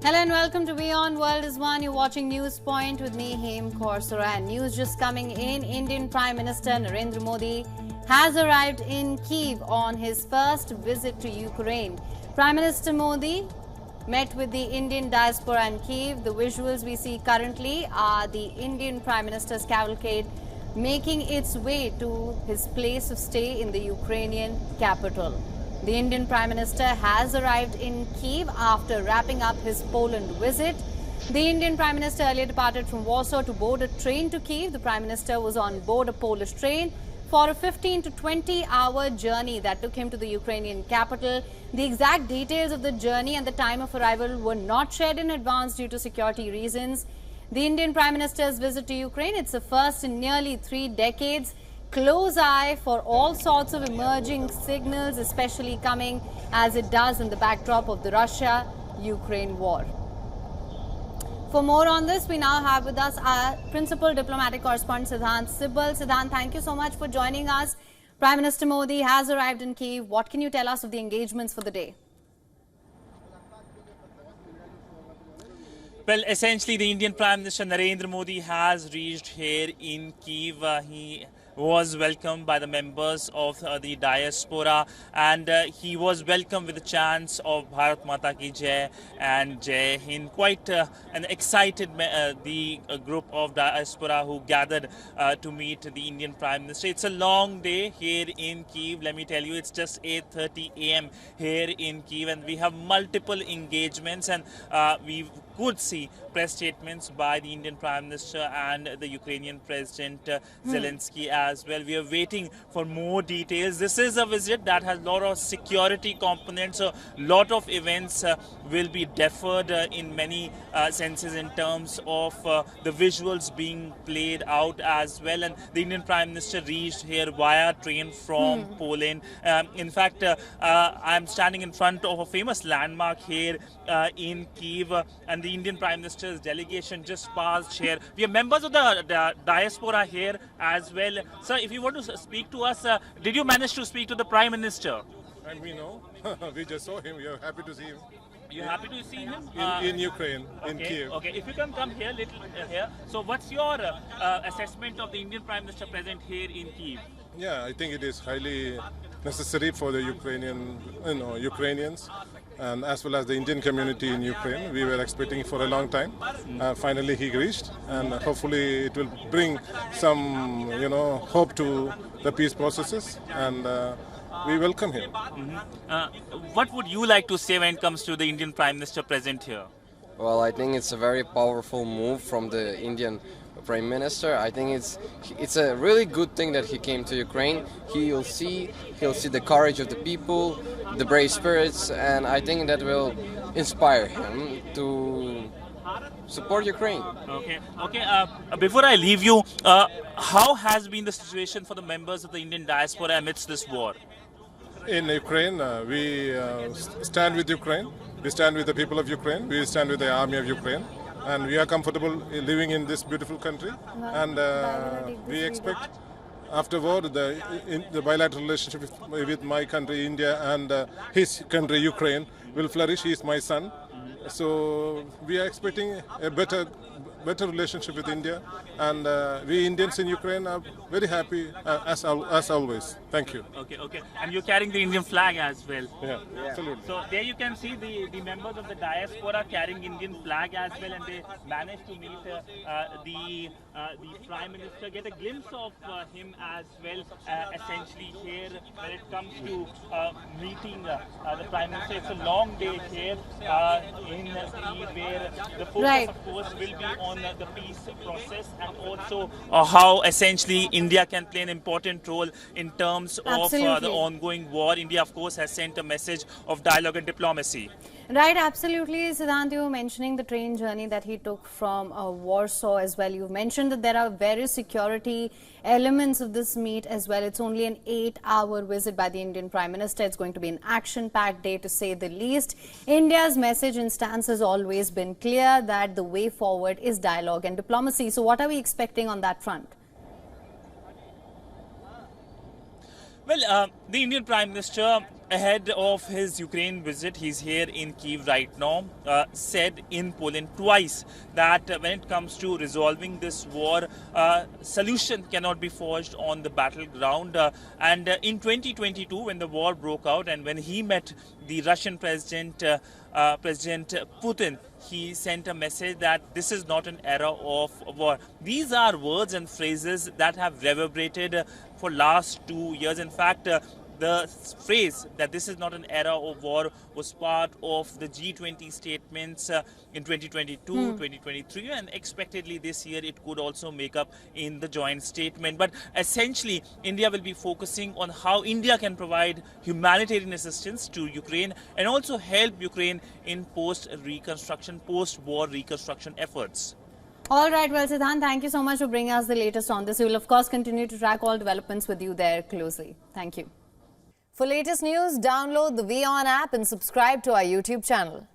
Hello and welcome to WION World is One. You're watching News Point with me, Hem Korsara. And news just coming in. Indian Prime Minister Narendra Modi has arrived in Kyiv on his first visit to Ukraine. Prime Minister Modi met with the Indian diaspora in Kyiv. The visuals we see currently are the Indian Prime Minister's cavalcade making its way to his place of stay in the Ukrainian capital. The Indian Prime Minister has arrived in Kyiv after wrapping up his Poland visit. The Indian Prime Minister earlier departed from Warsaw to board a train to Kyiv. The Prime Minister was on board a Polish train for a 15 to 20-hour journey that took him to the Ukrainian capital. The exact details of the journey and the time of arrival were not shared in advance due to security reasons. The Indian Prime Minister's visit to Ukraine, it's the first in nearly 3 decades. Close eye for all sorts of emerging signals, especially coming as it does in the backdrop of the Russia-Ukraine war. For more on this, we now have with us our principal diplomatic correspondent, Siddhant Sibal. Siddhant, thank you so much for joining us. Prime Minister Modi has arrived in Kyiv. What can you tell us of the engagements for the day? Well, essentially, the Indian Prime Minister Narendra Modi has reached here in Kyiv. He was welcomed by the members of the diaspora, and he was welcomed with the chants of Bharat Mata Ki Jai and Jai Hind. Quite an excited group of diaspora who gathered to meet the Indian Prime Minister. It's a long day here in Kyiv. Let me tell you, it's just 8:30 a.m. here in Kyiv, and we have multiple engagements, and we could see press statements by the Indian Prime Minister and the Ukrainian President Zelensky as well. We are waiting for more details. This is a visit that has a lot of security components, so a lot of events will be deferred in many senses in terms of the visuals being played out as well. And the Indian Prime Minister reached here via train from Poland. In fact, I'm standing in front of a famous landmark here in Kyiv, and the Indian Prime Minister's delegation just passed here. We are members of the diaspora here as well. Sir, if you want to speak to us, did you manage to speak to the Prime Minister? And we know. We just saw him. We are happy to see him. You're happy to see him? In Ukraine, in Kyiv. Okay, if you can come here, little here. So what's your assessment of the Indian Prime Minister present here in Kyiv? Yeah, I think it is highly necessary for the Ukrainians, and as well as the Indian community in Ukraine. We were expecting for a long time. Finally, he reached, and hopefully it will bring some, hope to the peace processes, and we welcome him. What would you like to say when it comes to the Indian Prime Minister present here? Well, I think it's a very powerful move from the Indian Prime Minister. I think it's a really good thing that he came to Ukraine. He'll see the courage of the people, the brave spirits, and I think that will inspire him to support Ukraine. Okay. Before I leave you, how has been the situation for the members of the Indian diaspora amidst this war? In Ukraine, we stand with Ukraine. We stand with the people of Ukraine. We stand with the army of Ukraine. And we are comfortable living in this beautiful country. And we expect afterward the bilateral relationship with my country, India, and his country, Ukraine, will flourish. He is my son. So we are expecting a better relationship with India, and we Indians in Ukraine are very happy as always. Thank you. Okay. And you're carrying the Indian flag as well. Yeah, absolutely. So there you can see the members of the diaspora carrying Indian flag as well, and they managed to meet the Prime Minister, get a glimpse of him as well. Essentially here, when it comes to meeting the Prime Minister, it's a long day here in Kyiv, where the focus, of course, will be on the peace process, and also how essentially India can play an important role in terms of the ongoing war. India, of course, has sent a message of dialogue and diplomacy. Right, absolutely. Siddhant, you were mentioning the train journey that he took from Warsaw as well. You've mentioned that there are various security elements of this meet as well. It's only an 8-hour visit by the Indian Prime Minister. It's going to be an action-packed day, to say the least. India's message and stance has always been clear that the way forward is dialogue and diplomacy. So what are we expecting on that front? Well, the Indian Prime Minister ahead of his Ukraine visit, he's here in Kyiv right now, said in Poland twice that when it comes to resolving this war, solution cannot be forged on the battleground. And in 2022, when the war broke out and when he met the Russian President Putin, he sent a message that this is not an era of war. These are words and phrases that have reverberated for last 2 years. In fact, the phrase that this is not an era of war was part of the G20 statements in 2022, 2023, and expectedly this year it could also make up in the joint statement. But essentially, India will be focusing on how India can provide humanitarian assistance to Ukraine and also help Ukraine in post-reconstruction, post-war reconstruction efforts. All right, well, Siddhant, thank you so much for bringing us the latest on this. We will, of course, continue to track all developments with you there closely. Thank you. For latest news, download the WION app and subscribe to our YouTube channel.